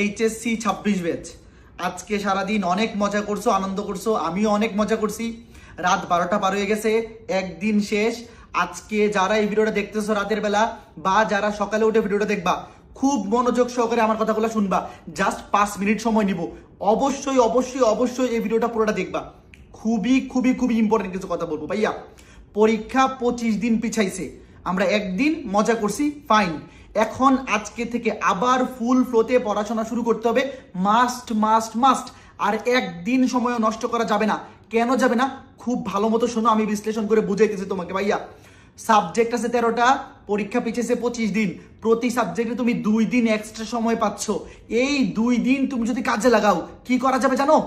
HSC 26 batch আজকে সারাদিন অনেক মজা করছো, আনন্দ করছো, আমিও অনেক মজা করছি। রাত 12টা পার হয়ে গেছে, একদিন শেষ। আজকে যারা এই ভিডিওটা দেখতেছো রাতের বেলা বা যারা সকালে উঠে ভিডিওটা দেখবা, খুব মনোযোগ সহকারে আমার কথাগুলো শুনবা। জাস্ট 5 মিনিট সময় নিব। অবশ্যই অবশ্যই অবশ্যই এই ভিডিওটা পুরোটা দেখবা। খুবই খুবই খুবই ইম্পর্টেন্ট কিছু কথা বলবো ভাইয়া। পরীক্ষা 25 দিন পিছাইছে, আমরা একদিন মজা করছি, ফাইন। এখন আজকে থেকে আবার ফুল ফ্লোতে পড়াশোনা শুরু করতে হবে, মাস্ট মাস্ট মাস্ট। আর একদিন সময়ও নষ্ট করা যাবে না। কেন যাবে না? খুব ভালো মতো শোনো, আমি বিশ্লেষণ করে বুঝাইতেছি তোমাকে ভাইয়া। সাবজেক্ট আছে 13টা, পরীক্ষা পিছেছে 25 দিন। প্রতি সাবজেক্টে তুমি 2 দিন এক্সট্রা সময় পাচ্ছ। এই 2 দিন তুমি যদি কাজে লাগাও, কি করা যাবে জানো?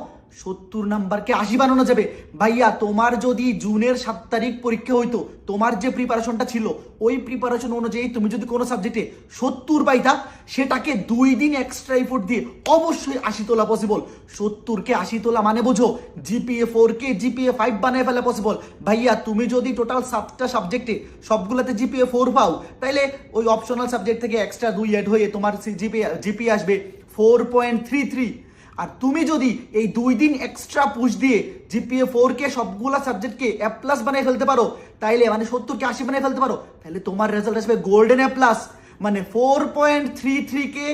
70 নাম্বারকে 80 বানানো যাবে ভাইয়া। তোমার যদি জুনের 7 তারিখ পরীক্ষা হইতো, তোমার যে প্রিপারেশনটা ছিল ওই প্রিপারেশন অনুযায়ী তুমি যদি কোনো সাবজেক্টে 70 পাইতা, সেটাকে 2 দিন এক্সট্রা এফোর্ট দিয়ে অবশ্যই 80 তোলা পসিবল। 70কে 80 তোলা মানে বোঝো, জিপিএ 4কে জিপিএ 5 বানায় ফেলা পসিবল ভাইয়া। তুমি যদি টোটাল 7টা সাবজেক্টে সবগুলোতে জিপিএ 4 পাও, তাইলে ওই অপশনাল সাবজেক্ট থেকে এক্সট্রা 2 অ্যাড হয়ে তোমার জিপিএ আসবে 4.33। আর তুমি যদি এই 2 দিন এক্সট্রা পুশ দিয়ে জিপিএ 4কে সবগুলা সাবজেক্টকে এ প্লাস বানিয়ে ফেলতে পারো, তাইলে মানে 70কে 80 বানিয়ে ফেলতে পারো, তাহলে তোমার রেজাল্ট আসবে গোল্ডেন এ প্লাস। মানে 4.33কে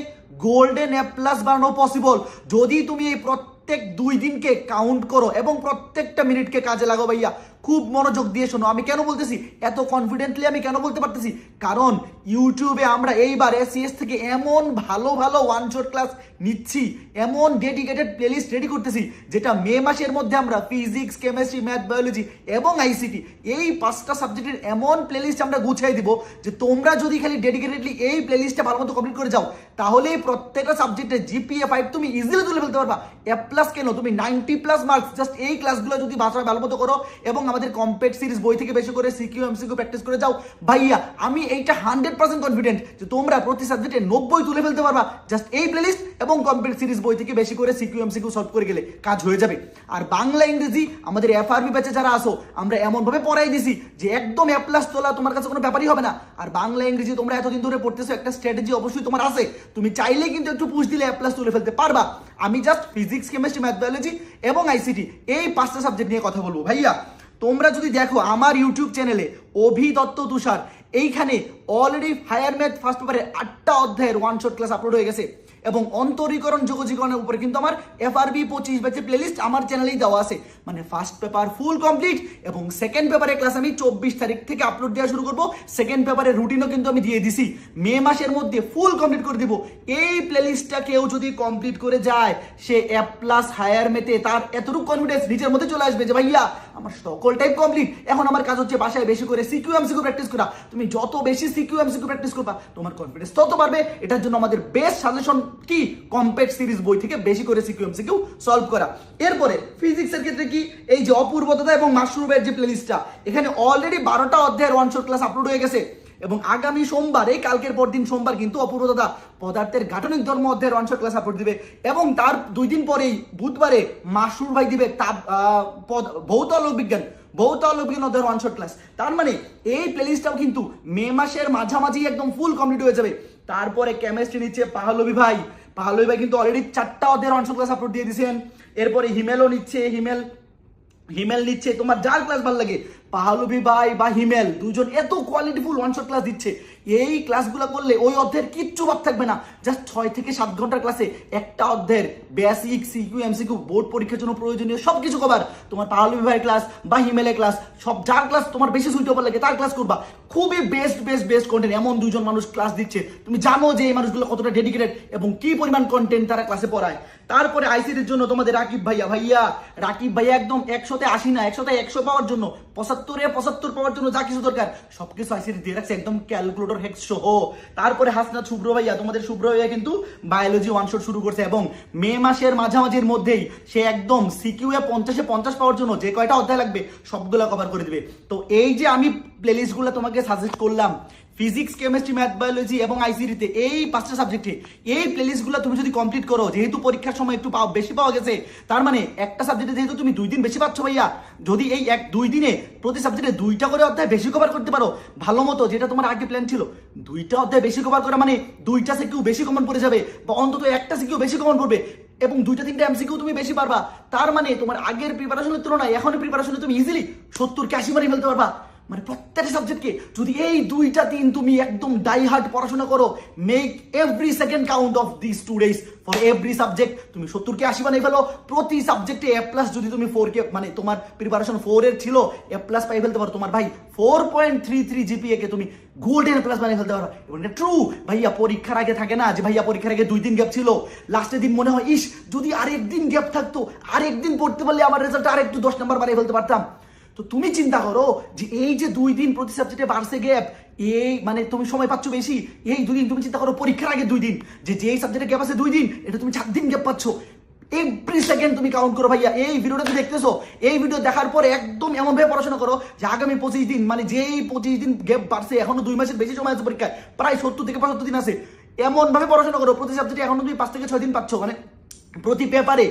গোল্ডেন এ প্লাস বানানো পসিবল যদি তুমি এই প্রত্যেক 2 দিনকে কাউন্ট করো এবং প্রত্যেকটা মিনিটকে কাজে লাগাও ভাইয়া। খুব মনোযোগ দিয়ে শোনো, আমি কেন বলতেছি এত কনফিডেন্টলি, আমি কেন বলতে পারতেছি, কারণ ইউটিউবে আমরা এইবার এসিএস থেকে এমন ভালো ভালো ওয়ান শট ক্লাস নিচ্ছি, এমন ডেডিকেটেড প্লেলিস্ট রেডি করতেছি, যেটা মে মাসের মধ্যে আমরা ফিজিক্স, কেমিস্ট্রি, ম্যাথ, বায়োলজি এবং আইসিটি এই 5টা সাবজেক্টের এমন প্লেলিস্ট আমরা গুছিয়ে দিব যে তোমরা যদি খালি ডেডিকেটেডলি এই প্লেলিস্টটা ভালো মতো কমপ্লিট করে যাও, তাহলে প্রত্যেকটা সাবজেক্টে জিপিএ 5 তুমি ইজিলি তুলে ফেলতে পারবা। এ প্লাস কেন, তুমি 90+ মার্কস জাস্ট এই ক্লাসগুলো যদি বাসায় ভালো মতো করো এবং আমাদের কম্পেট সিরিজ বই থেকে বেশি করে সিকিউ এমসিকিউ প্র্যাকটিস করে যাও ভাইয়া, আমি এইটা 100% কনফিডেন্ট যে তোমরা প্রতি সাবজেক্টে 90 তুলে ফেলতে পারবা। জাস্ট এই প্লেলিস্ট এবং কম্পেট সিরিজ বই থেকে বেশি করে সিকিউ এমসিকিউ সলভ করে গেলে কাজ হয়ে যাবে। আর বাংলা ইংরেজি আমাদের এফআরবি ব্যাচে যারা আসো, আমরা এমন ভাবে পড়াই দিছি যে একদম এ প্লাস তোলা তোমার কাছে কোনো ব্যাপারই হবে না। আর বাংলা ইংরেজি তোমরা এতদিন ধরে পড়তেছো, একটা স্ট্র্যাটেজি অবশ্যই তোমার আছে, তুমি চাইলে কিন্তু একটু পুশ দিলে এ প্লাস তুলে ফেলতে পারবা। আমি just physics, chemistry, math, biology এবং আইসিটি এই 5টা সাবজেক্ট নিয়ে কথা বলবো ভাইয়া। তোমরা যদি দেখো আমার ইউটিউব চ্যানেলে অভি দত্ত তুষার, এইখানে অলরেডি ফায়ার ম্যাথ ফার্স্ট পেপারের 8টা অধ্যায়ের ওয়ান শট ক্লাস আপলোড হয়ে গেছে এবং অন্তরীকরণ যোগজীকরণের উপরে কিন্তু আমার এফআরবি 25 ব্যাচের প্লেলিস্ট আমার চ্যানেলেই দেওয়া আছে। মানে ফার্স্ট পেপার ফুল কমপ্লিট এবং সেকেন্ড পেপারের ক্লাস আমি 24 তারিখ থেকে আপলোড দেওয়া শুরু করব। সেকেন্ড পেপারের রুটিনও কিন্তু আমি দিয়ে দিছি, মে মাসের মধ্যে ফুল কমপ্লিট করে দিব। এই প্লেলিস্টটা কেউ যদি কমপ্লিট করে যায়, সে এ প্লাস হায়ার মেতে তার এতটুকু কনফিডেন্স নিজের মধ্যে চলে আসবে যে ভাইয়া আমার সকল টাইপ কমপ্লিট, এখন আমার কাজ হচ্ছে বাসায় বেশি করে সিকিউ এমসিকিউ প্র্যাকটিস করা। তুমি যত বেশি সিকিউ এমসিকিউ প্র্যাকটিস করবা, তোমার কনফিডেন্স তত বাড়বে। এটার জন্য আমাদের বেস্ট সাজেশন কি, কম্পেট সিরিজ বই থেকে বেশি করে সিকিউ এমসিকিউ সলভ করা। এরপরে ফিজিক্সের ক্ষেত্রে কি, এই যে অপূর্বতা এবং মাশরুমের যে প্লেলিস্টটা, এখানে অলরেডি 12টা অধ্যায়ের ওয়ান শট ক্লাস আপলোড হয়ে গেছে এবং আগামী সোমবার, এই কালকের পর দিন সোমবার কিন্তু অপূর্বতা পদার্থের গাঠনিক ধর্ম অধ্যায়ের ওয়ান শট ক্লাস আপলোড দিবে এবং তার 2 দিন পরেই বুধবারে মাশরুর ভাই দিবে ভৌত বিজ্ঞান অধ্যায়ের ওয়ান শট ক্লাস। তার মানে এই প্লেলিস্টটাও কিন্তু মে মাসের মাঝামাঝি একদম ফুল কমপ্লিট হয়ে যাবে। তারপরে কেমিস্ট্রি নিচ্ছে পাহলবি ভাই কিন্তু অলরেডি 4টা অধ্যায়ের ওয়ান শট ক্লাস আপলোড দিয়ে দিয়েছেন। এরপরে হিমেলও নিচ্ছে, হিমেল নিচ্ছে, তোমার যার ক্লাস ভালো লাগে, পাহলবি ভাই বা হিমেল দুজন এত কোয়ালিটিফুল ওয়ান শট ক্লাস দিচ্ছে। এই ক্লাসগুলো করলে ওই অধ্যায়ের কিচ্ছু বাদ থাকবে না। জাস্ট 6 থেকে 7 ঘন্টার ক্লাসে একটা অধ্যায়ের বেসিক, সিকিউ, এমসিকিউ, বোর্ড পরীক্ষার জন্য প্রয়োজনীয় সবকিছু কভার। তোমার পাহলবি ভাইয়ের ক্লাস বা হিমেলের ক্লাস, সব যার ক্লাস তোমার বেশি সুইটেবল লাগে তার ক্লাস করবা। খুবই বেস্ট কন্টেন্ট, এমন 2 জন মানুষ ক্লাস দিচ্ছে, তুমি জানো যে এই মানুষগুলো কতটা ডেডিকেটেড এবং কি পরিমাণ কন্টেন্ট তারা ক্লাসে পড়ায়। তারপরে আইসিটির জন্য তোমাদের রাকিব ভাইয়া একদম 100তে 80 না, 100তে 100 পাওয়ার জন্য, 75 পাওয়ার জন্য যা কিছু দরকার সবকিছু আইসিটি দিয়ে রাখছে, একদম ক্যালকুলেটর হেক্স সহ। তারপরে হাসনাত শুভ্র ভাইয়া, তোমাদের শুভ্র ভাইয়া কিন্তু বায়োলজি ওয়ান শট শুরু করছে এবং মে মাসের মাঝামাঝির মধ্যেই সে একদম সিকিউ এ 50 পাওয়ার জন্য যে কয়টা অধ্যায় লাগবে সবগুলো কভার করে দিবে। তো এই যে আমি প্লেলিস্টগুলো তোমাকে সাজেস্ট করলাম, ফিজিক্স, কেমিস্ট্রি, ম্যাথ, বায়োলজি এবং আইসিটিতে এই 5টা সাবজেক্টে এই প্লেলিস্টগুলো তুমি যদি কমপ্লিট করো, যেহেতু পরীক্ষার সময় একটু বেশি পাওয়া গেছে, তার মানে একটা সাবজেক্টে যেহেতু তুমি 2 দিন বেশি পাচ্ছ ভাইয়া, যদি এই 2 দিনে প্রতি সাবজেক্টে 2টা করে অধ্যায় বেশি কভার করতে পারো ভালো মতো, যেটা তোমার আগে প্ল্যান ছিল 2টা অধ্যায় বেশি কভার করা মানে 2টা সিকিউ বেশি কমন পড়ে যাবে, বা অন্তত একটা সিকিউ বেশি কমন পড়বে এবং 2টা 3টা এমসিকিউ তুমি বেশি পারবা। তার মানে তোমার আগের প্রিপারেশনের তুলনায় এখনের প্রিপারেশনে তুমি ইজিলি 70-80 মারি ফেলতে পারবা। মানে প্রত্যেকটা সাবজেক্টকে যদি এই 2টা 3 তুমি একদম ডাই হার্ড পড়াশোনা করো, make every second count of this 2 days for every subject, তুমি 70-80 বানিয়ে ফেলো। প্রতি সাবজেক্টে এ প্লাস যদি তুমি 4 মানে তোমার প্রিপারেশন 4 এর ছিল, এ প্লাস পাই ফেলতে পারো, তোমার ভাই 4.33 জিপিএ কে তুমি গোল্ডেন প্লাস বানিয়ে ফেলতে পারো। এবং এটা ট্রু ভাইয়া, পরীক্ষার আগে থাকে না যে ভাইয়া পরীক্ষার আগে 2 দিন গ্যাপ ছিল, লাস্টের দিন মনে হয় ইস যদি আরেকদিন গ্যাপ থাকতো, আরেকদিন পড়তে পারলে আমার রেজাল্ট আরেকটু 10 নাম্বার বানিয়ে ফেলতে পারতাম। তো তুমি চিন্তা করো যে এই যে 2 দিন প্রতি সাবজেক্টে বাড়ছে গ্যাপ, এই মানে তুমি সময় পাচ্ছ বেশি, এই 2 দিন তুমি চিন্তা করো পরীক্ষার আগে 2 দিন, যে সাবজেক্টে গ্যাপ আছে 2 দিন, এটা তুমি 4 দিন গ্যাপ পাচ্ছ। এভরি সেকেন্ড তুমি কাউন্ট করো ভাইয়া। এই ভিডিওটা তুমি দেখতেছো, এই ভিডিও দেখার পরে একদম এমন ভাবে পড়াশোনা করো যে আগামী 25 দিন, মানে যেই 25 দিন গ্যাপ বাড়ছে, এখনো 2 মাসের বেশি সময় আছে পরীক্ষায়, প্রায় 70-75 দিন আছে, এমন ভাবে পড়াশোনা করো প্রতি সাবজেক্টে এখনো তুমি 5-6 দিন পাচ্ছ, মানে প্রতি পেপারে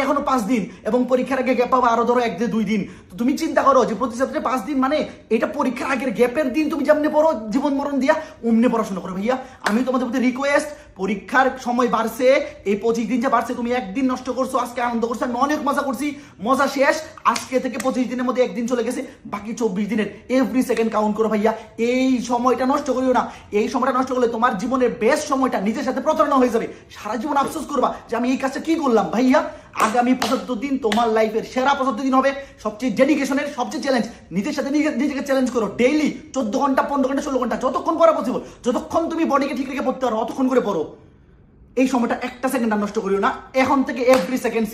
এখনো 5 দিন, এবং পরীক্ষার আগে গ্যাপ পাবো আরো ধরো 1-2 দিন। তো তুমি চিন্তা করো যে প্রতি সাবজেক্টে 5 দিন, মানে এটা পরীক্ষার আগের গ্যাপের দিন তুমি যেমনি পড়ো জীবন মরণ দিয়া অমনি পড়াশোনা করো ভাইয়া। আমি তোমাদের প্রতি রিকোয়েস্ট, পরীক্ষার সময় বাড়ছে, এই 25 দিন যে বাড়ছে, তুমি একদিন নষ্ট করছো, আজকে আনন্দ করছো, আমি অনেক মজা করছি, মজা শেষ। আজকে থেকে 25 দিনের মধ্যে একদিন চলে গেছে, বাকি 24 দিনের এভরি সেকেন্ড কাউন্ট করো ভাইয়া। এই সময়টা নষ্ট করিও না, এই সময়টা নষ্ট করলে তোমার জীবনের বেস্ট সময়টা নিজের সাথে প্রতারণা হয়ে যাবে, সারা জীবন আফসোস করবা যে আমি এই কাজটা কি করলাম ভাইয়া। আগামী 75 দিন তোমার লাইফের সেরা 75 দিন হবে, সবচেয়ে ডেডিকেশনের, সবচেয়ে চ্যালেঞ্জ। নিজের সাথে নিজেকে চ্যালেঞ্জ করো, ডেইলি 14 ঘন্টা 15 ঘন্টা 16 ঘন্টা যতক্ষণ পড়া পসিবল, যতক্ষণ তুমি বডিকে ঠিক রেখে পড়তে পারো অতক্ষণ করে পড়ো। এই সময়টা একটা সেকেন্ড আর নষ্ট করিও না, এখন থেকে এভরি সেকেন্ড